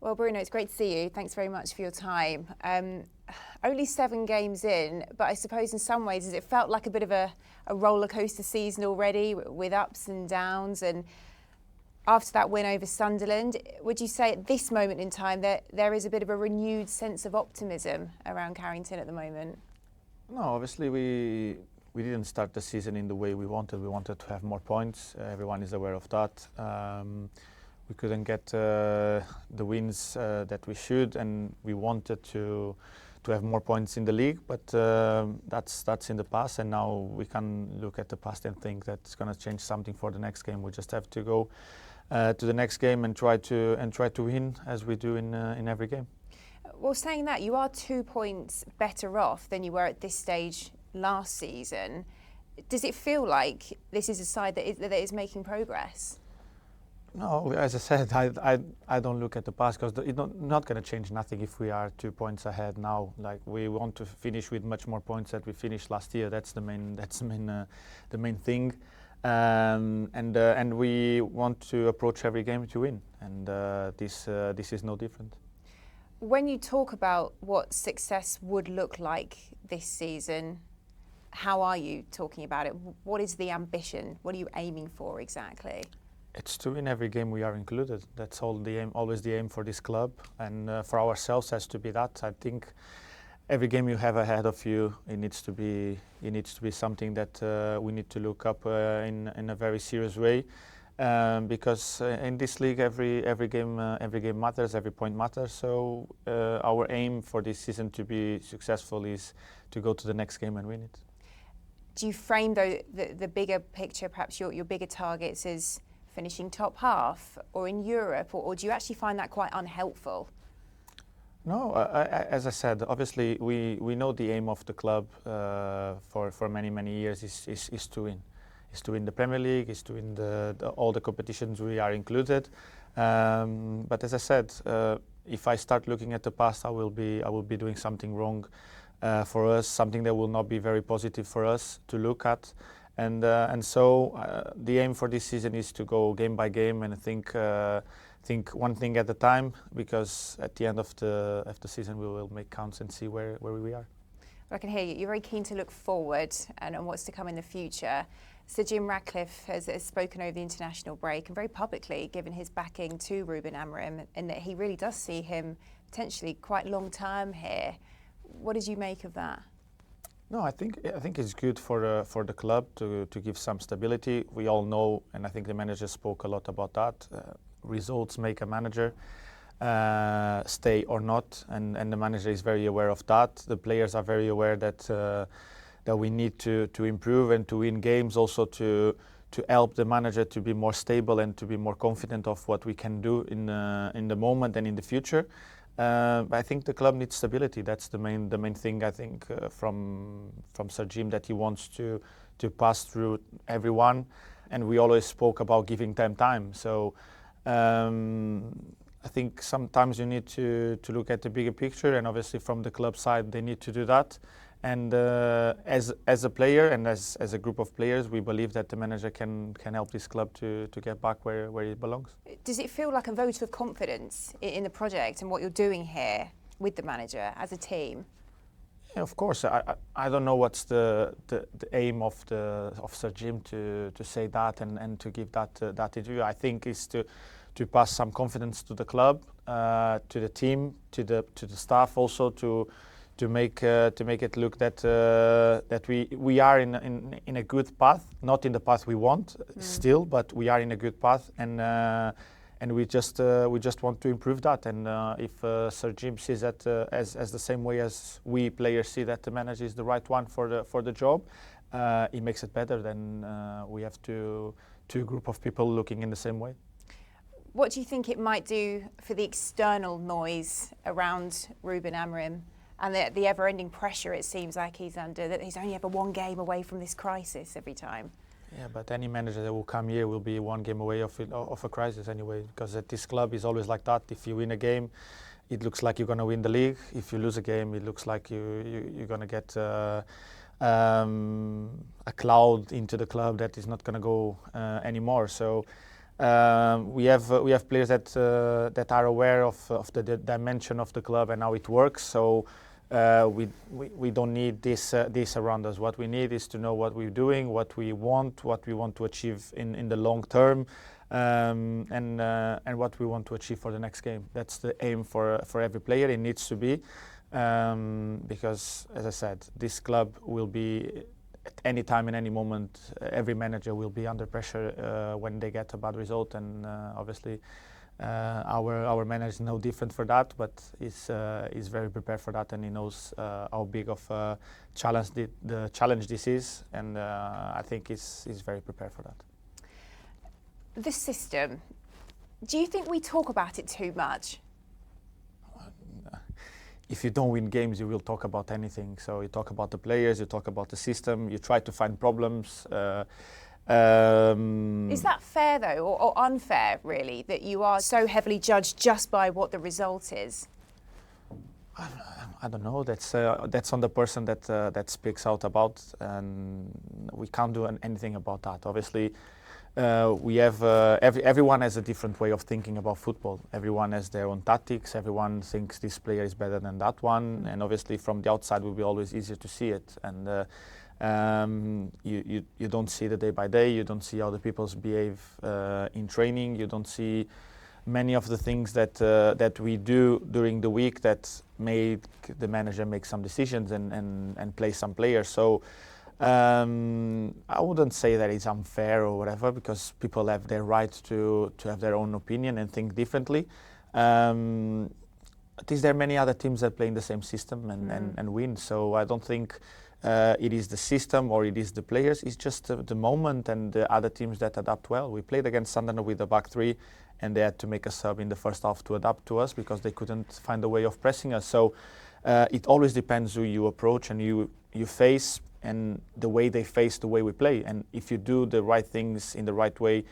Well, Bruno, it's great to see you. Thanks very much for your time. Only 7 games in, but I suppose in some ways it felt like a bit of a roller coaster season already, with ups and downs. And after that win over Sunderland, would you say at this moment in time that there is a bit of a renewed sense of optimism around Carrington at the moment? No, obviously we didn't start the season in the way we wanted. We wanted to have more points. Everyone is aware of that. We couldn't get the wins that we should, and we wanted to have more points in the league. But that's in the past, and now we can look at the past and think that it's going to change something for the next game. We just have to go to the next game and try to win as we do in every game. Well, saying that, you are 2 points better off than you were at this stage last season. Does it feel like this is a side that is making progress? No, as I said, I don't look at the past because it's not going to change nothing if we are 2 points ahead now. Like, we want to finish with much more points than we finished last year. That's the main thing, and we want to approach every game to win, and this is no different. When you talk about what success would look like this season, how are you talking about it? What is the ambition? What are you aiming for exactly? It's to win every game we are included. That's all the aim, always the aim for this club, and for ourselves has to be that. I think every game you have ahead of you, it needs to be something that we need to look up in a very serious way, because in this league every game matters, every point matters. So our aim for this season to be successful is to go to the next game and win it. Do you frame the bigger picture, perhaps your bigger targets, as finishing top half or in Europe, or do you actually find that quite unhelpful? No, as I said, obviously we know the aim of the club for many years is to win. Is to win the Premier League, is to win all the competitions we are included. But as I said, if I start looking at the past, I will be doing something wrong for us, something that will not be very positive for us to look at. And so the aim for this season is to go game by game and think one thing at a time, because at the end of the season we will make counts and see where we are. I can hear you. You're very keen to look forward and on what's to come in the future. Sir Jim Ratcliffe has spoken over the international break and very publicly given his backing to Ruben Amorim, and that he really does see him potentially quite long term here. What did you make of that? No, I think it's good for the club to give some stability. We all know, and I think the manager spoke a lot about that. Results make a manager, stay or not, and the manager is very aware of that. The players are very aware that we need to improve and to win games, also to help the manager to be more stable and to be more confident of what we can do in the moment and in the future. But I think the club needs stability. That's the main thing, I think, from Sir Jim, that he wants to pass through everyone, and we always spoke about giving them time. So I think sometimes you need to look at the bigger picture, and obviously from the club side they need to do that. And as a player and as a group of players, we believe that the manager can help this club to get back where it belongs. Does it feel like a vote of confidence in the project and what you're doing here with the manager as a team? Yeah, of course. I don't know what's the aim of Sir Jim to say that and to give that interview. I think is to pass some confidence to the club, to the team, to the staff, also to make it look that we are in a good path, not in the path we want still, but we are in a good path, and we just want to improve that. And if Sir Jim sees that as the same way as we players see that the manager is the right one for the job, he makes it better. Then we have two group of people looking in the same way. What do you think it might do for the external noise around Ruben Amorim and the ever-ending pressure it seems like he's under, that he's only ever one game away from this crisis every time? Yeah, but any manager that will come here will be one game away of a crisis anyway, because at this club is always like that. If you win a game, it looks like you're going to win the league. If you lose a game, it looks like you're going to get a cloud into the club that is not going to go anymore. So We have players that are aware of the dimension of the club and how it works. So we don't need this around us. What we need is to know what we're doing, what we want to achieve in the long term, and what we want to achieve for the next game. That's the aim for every player. It needs to be, because, as I said, this club will be at any time, in any moment, every manager will be under pressure when they get a bad result, and obviously our manager is no different for that, but is very prepared for that, and he knows how big of a challenge the challenge this is, and I think he's very prepared for that. The system, do you think we talk about it too much? If you don't win games, you will talk about anything. So you talk about the players, you talk about the system, you try to find problems. Is that fair though, or unfair really, that you are so heavily judged just by what the result is? I don't know. That's on the person that speaks out about, and we can't do anything about that. Obviously, we have everyone has a different way of thinking about football. Everyone has their own tactics. Everyone thinks this player is better than that one, and obviously from the outside it will be always easier to see it. And you don't see the day by day. You don't see how the people behave in training. You don't see many of the things that we do during the week that make the manager make some decisions and play some players. So I wouldn't say that it's unfair or whatever, because people have their right to have their own opinion and think differently. At least there are many other teams that play in the same system and win. So I don't think it is the system or it is the players. It's just the moment and the other teams that adapt well. We played against Sunderland with a back three, and they had to make a sub in the first half to adapt to us because they couldn't find a way of pressing us. So it always depends who you approach and you face, and the way they face the way we play. And if you do the right things in the right way,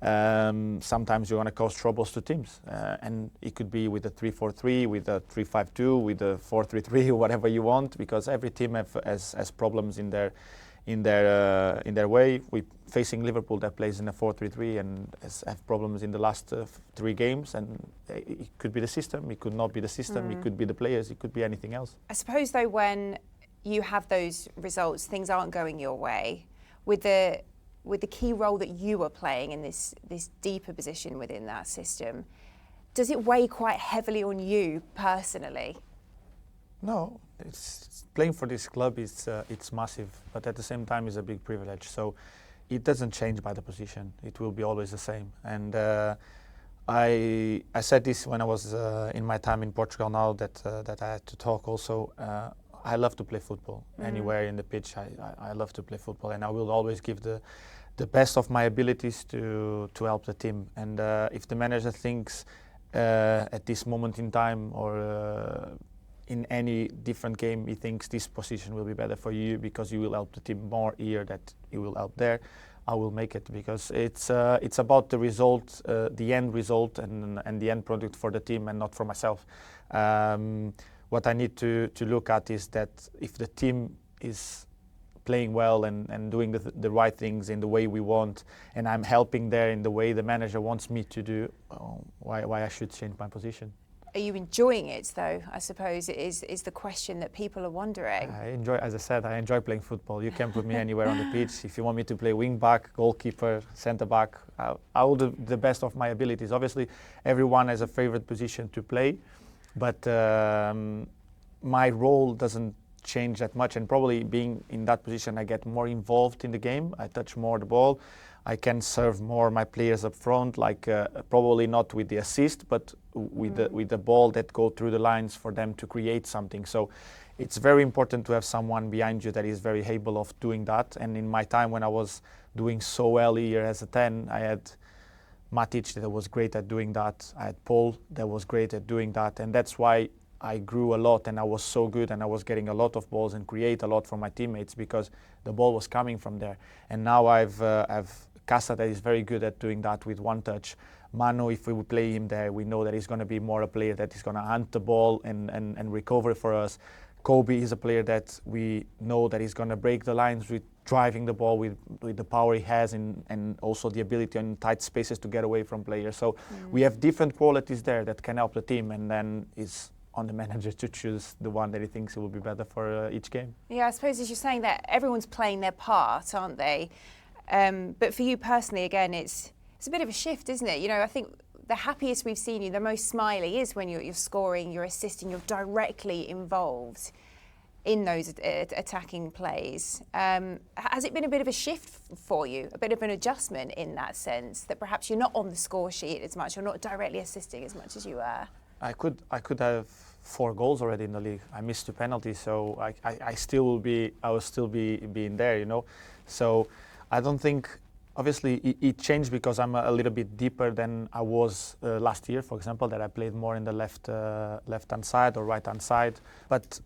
sometimes you're going to cause troubles to teams. And it could be with a 3-4-3, with a 3-5-2, with a 4-3-3, or whatever you want, because every team has problems in their way. We facing Liverpool that plays in a 4-3-3 and have problems in the last 3 games, and it could be the system, it could not be the system, it could be the players, it could be anything else. I suppose though, when you have those results, things aren't going your way, with the key role that you are playing in this deeper position within that system, does it weigh quite heavily on you personally? No, it's playing for this club is it's massive, but at the same time it's a big privilege. So it doesn't change by the position. It will be always the same. And I said this when I was in my time in Portugal. Now that I had to talk also. I love to play football. Anywhere in the pitch, I love to play football, and I will always give the best of my abilities to help the team. And if the manager thinks at this moment in time or in any different game, he thinks this position will be better for you because you will help the team more here, that you will help there, I will make it, because it's about the result, the end result and the end product for the team and not for myself. What I need to look at is that if the team is playing well and doing the right things in the way we want, and I'm helping there in the way the manager wants me to do, why I should change my position. Are you enjoying it though? I suppose is the question that people are wondering. I enjoy, as I said, I enjoy playing football. You can put me anywhere on the pitch. If you want me to play wing back, goalkeeper, centre back, I will do the best of my abilities. Obviously, everyone has a favorite position to play, but my role doesn't change that much, and probably being in that position I get more involved in the game. I touch more the ball, I can serve more my players up front, like probably not with the assist, but with the ball that go through the lines for them to create something. So it's very important to have someone behind you that is very able of doing that. And in my time when I was doing so well here as a 10, I had Matic that was great at doing that. I had Paul that was great at doing that, and that's why I grew a lot and I was so good and I was getting a lot of balls and create a lot for my teammates, because the ball was coming from there. And now I've Casa that is very good at doing that with one touch. Manu, if we would play him there, we know that he's going to be more a player that is going to hunt the ball and recover for us. Kobe is a player that we know that he's going to break the lines with driving the ball with the power he has and also the ability in tight spaces to get away from players. So we have different qualities there that can help the team, and then it's on the manager to choose the one that he thinks will be better for each game. Yeah, I suppose as you're saying that everyone's playing their part, aren't they? But for you personally, again, it's a bit of a shift, isn't it? You know, I think the happiest we've seen you, the most smiley, is when you're scoring, you're assisting, you're directly involved in those attacking plays. Has it been a bit of a shift for you, a bit of an adjustment in that sense, that perhaps you're not on the score sheet as much, you're not directly assisting as much as you were? I could have 4 goals already in the league. I missed 2 penalties, so I will still be in there, you know. So I don't think, obviously it changed because I'm a little bit deeper than I was last year, for example, that I played more in the left-hand side or right-hand side. But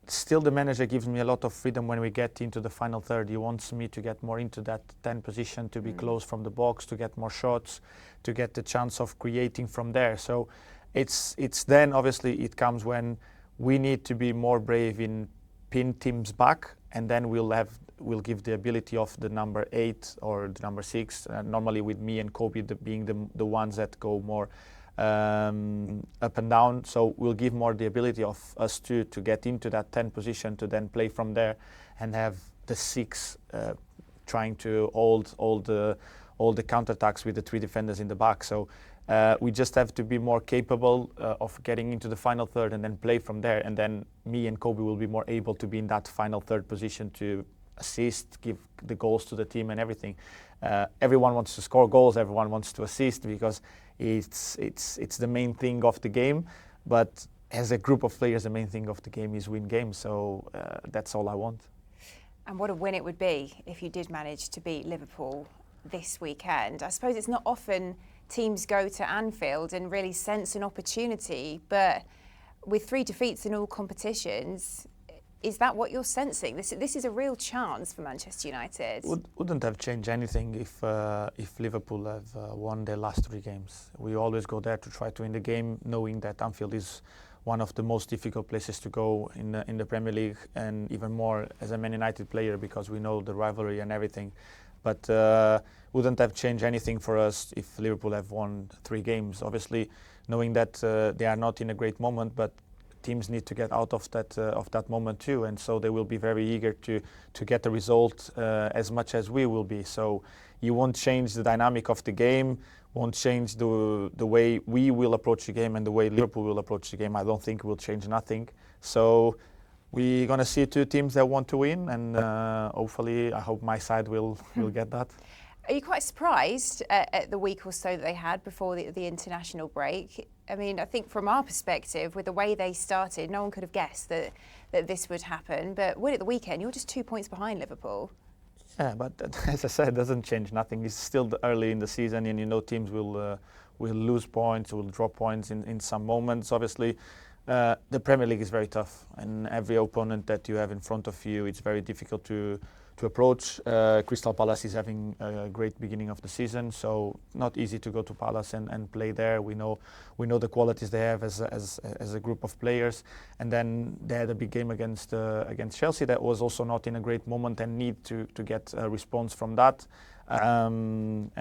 still the manager gives me a lot of freedom when we get into the final third. He wants me to get more into that 10 position, to be close from the box, to get more shots, to get the chance of creating from there. So it's then obviously it comes when we need to be more brave in pin teams back, and then we'll give the ability of the number 8 or the number 6, normally with me and Kobe being the ones that go more up and down. So we'll give more the ability of us to get into that 10 position, to then play from there and have the 6 trying to hold all the counterattacks with the 3 defenders in the back. So we just have to be more capable of getting into the final third and then play from there. And then me and Kobe will be more able to be in that final third position to assist, give the goals to the team and everything. Everyone wants to score goals, everyone wants to assist, because it's the main thing of the game. But as a group of players, the main thing of the game is win games. So that's all I want. And what a win it would be if you did manage to beat Liverpool this weekend. I suppose it's not often teams go to Anfield and really sense an opportunity, but with 3 defeats in all competitions, is that what you're sensing? This is a real chance for Manchester United. Wouldn't have changed anything if Liverpool have won their last 3 games. We always go there to try to win the game, knowing that Anfield is one of the most difficult places to go in the Premier League, and even more as a Man United player, because we know the rivalry and everything. But wouldn't have changed anything for us if Liverpool have won 3 games. Obviously, knowing that they are not in a great moment, but teams need to get out of that moment too, and so they will be very eager to get the result as much as we will be. So you won't change the dynamic of the game, won't change the way we will approach the game and the way Liverpool will approach the game. I don't think it will change nothing. So we're gonna see 2 teams that want to win, and hopefully, I hope my side will get that. Are you quite surprised at the week or so that they had before the international break? I mean, I think from our perspective, with the way they started, no one could have guessed that this would happen. But win at the weekend, you're just 2 points behind Liverpool. Yeah, but as I said, it doesn't change nothing. It's still early in the season, and you know teams will lose points, will drop points in some moments. Obviously, the Premier League is very tough, and every opponent that you have in front of you, it's very difficult to approach. Crystal Palace is having a great beginning of the season, so not easy to go to Palace and play there. We know the qualities they have as a group of players, and then they had a big game against Chelsea that was also not in a great moment and need to get a response from that. And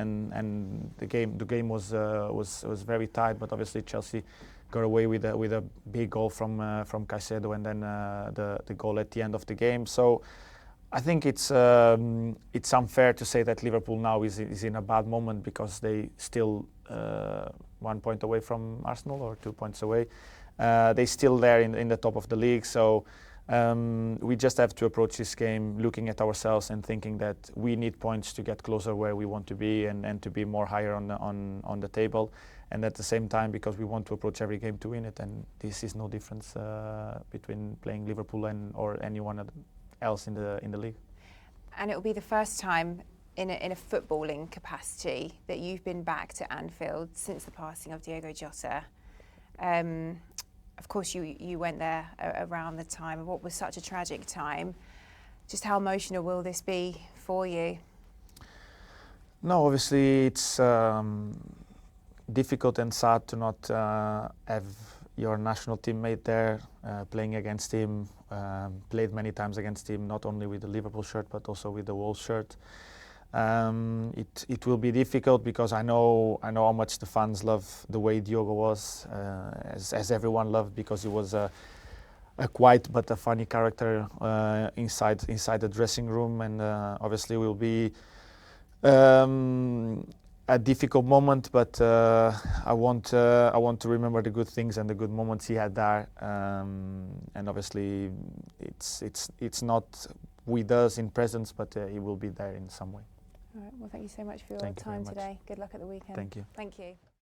the game was very tight, but obviously Chelsea got away with a big goal from Caicedo, and then the goal at the end of the game. So I think it's unfair to say that Liverpool now is in a bad moment, because they still 1 point away from Arsenal, or 2 points away. They're still there in the top of the league. So we just have to approach this game looking at ourselves and thinking that we need points to get closer where we want to be, and to be more higher on the table. And at the same time, because we want to approach every game to win it, and this is no difference between playing Liverpool or anyone else in the league. And it will be the first time in a footballing capacity that you've been back to Anfield since the passing of Diogo Jota. Of course, you went there around the time of what was such a tragic time. Just how emotional will this be for you? No, obviously it's difficult and sad to not have your national teammate there, playing against him, played many times against him, not only with the Liverpool shirt but also with the Wolves shirt. It will be difficult because I know how much the fans love the way Diogo was, as everyone loved, because he was a quiet but a funny character inside the dressing room, and obviously will be a difficult moment, but I want to remember the good things and the good moments he had there, and obviously it's not with us in presence, but he will be there in some way. All right. Well, thank you so much for your time today. Good luck at the weekend. Thank you. Thank you.